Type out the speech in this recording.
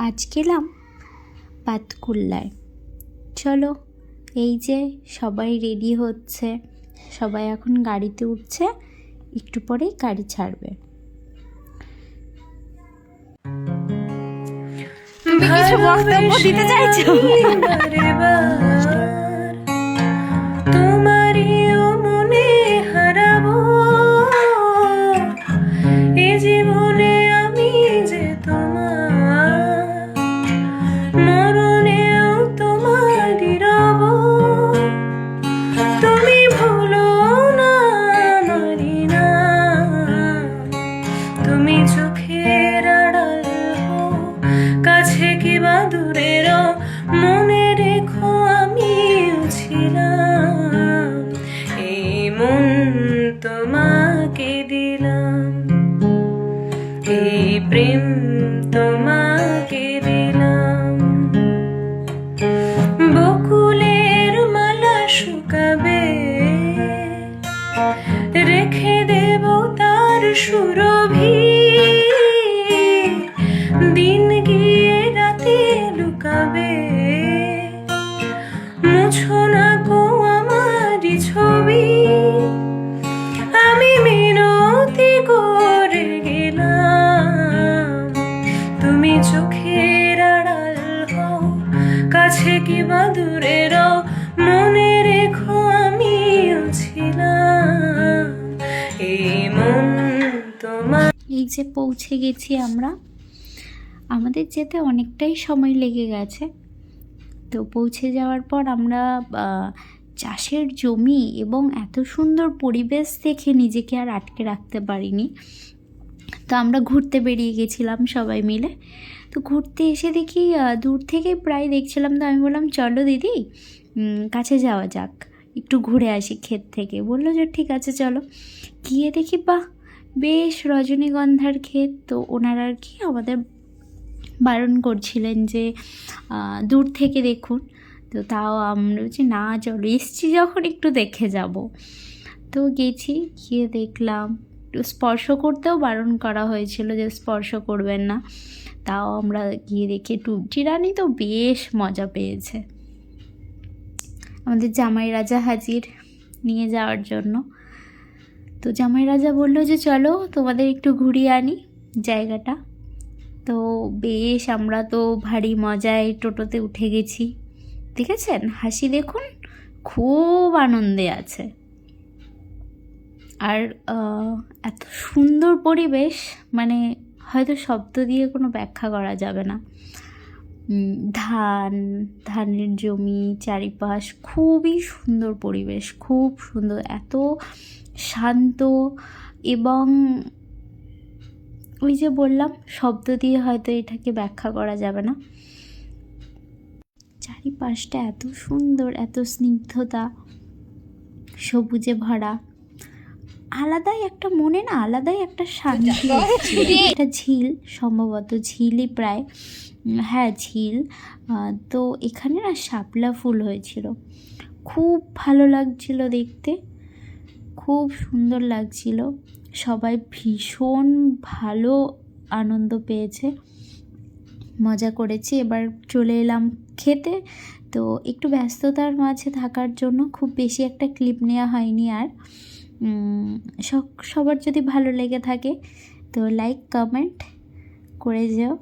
আজ গেলাম পাতকুল্লায়। চলো, এই যে সবাই রেডি হচ্ছে, সবাই এখন গাড়িতে উঠছে, একটু পরেই গাড়ি ছাড়বে। তুমি কিছু বক্তব্য দিতে চাইছো? তোমাকে দিলাম, এই প্রেম তোমাকে দিলাম। বকুলের মালা শুকাবে, রেখে দেব তার সুরভি। দিন গিয়ে রাতে লুকাবে, মুছো না কো আমারই ছবি। আমি মিনতি করে গেলাম, তুমি চোখের আড়াল হও, কাছে কিংবা দূরে রও, মনে রেখো আমিও ছিলাম এই মন তোমার। এই যে পৌঁছে গেছি আমরা, আমাদের যেতে অনেকটাই সময় লেগে গেছে। তো পৌঁছে যাওয়ার পর আমরা চাষের জমি এবং এত সুন্দর পরিবেশ দেখে নিজেকে আর আটকে রাখতে পারিনি। তো আমরা ঘুরতে বেরিয়ে গেছিলাম সবাই মিলে। তো ঘুরতে এসে দেখি দূর থেকে প্রায় দেখছিলাম, তো আমি বললাম চলো দিদি কাছে যাওয়া যাক, একটু ঘুরে আসি ক্ষেত থেকে। বললো যে ঠিক আছে চলো। গিয়ে দেখি বাহ, বেশ রজনীগন্ধার ক্ষেত। তো ওনারা আর কি আমাদের বারণ করছিলেন যে দূর থেকে দেখুন। তো তাও আমরা বলছি না চলো, এসছি যখন একটু দেখে যাব। তো গেছি, গিয়ে দেখলাম। একটু স্পর্শ করতেও বারণ করা হয়েছিল যে স্পর্শ করবেন না, তাও আমরা গিয়ে দেখি। টুবজি রানী তো বেশ মজা পেয়েছে, আমাদের জামাই রাজা হাজির নিয়ে যাওয়ার জন্য। তো জামাই রাজা বললো যে চলো তোমাদের একটু ঘুরিয়ে আনি জায়গাটা। তো বেশ আমরা তো ভারী মজায় টোটোতে উঠে গেছি। দেখেছেন হাসি, দেখুন খুব আনন্দে আছে। আর এত সুন্দর পরিবেশ, মানে হয়তো শব্দ দিয়ে কোনো ব্যাখ্যা করা যাবে না। ধানের জমি চারিপাশ, খুবই সুন্দর পরিবেশ, খুব সুন্দর, এত শান্ত। এবং ওই যে বললাম, শব্দ দিয়ে হয়তো এটাকে ব্যাখ্যা করা যাবে না। চারিপাশটা এত সুন্দর, এত স্নিগ্ধতা, সবুজে ভরা, আলাদাই একটা মনে না, আলাদাই একটা শান্তি। একটা ঝিল, সম্ভবত ঝিলই প্রায়, হ্যাঁ ঝিল। তো এখানে না শাপলা ফুল হয়েছিল, খুব ভালো লাগছিল দেখতে, খুব সুন্দর লাগছিল। সবাই ভীষণ ভালো আনন্দ পেয়েছে, মজা করেছি। এবার চলে এলাম খেতে। তো একটু ব্যস্ততার মাঝে থাকার জন্য খুব বেশি একটা ক্লিপ নেওয়া হয়নি। আর সবার যদি ভালো লেগে থাকে তো লাইক কমেন্ট করে যেও।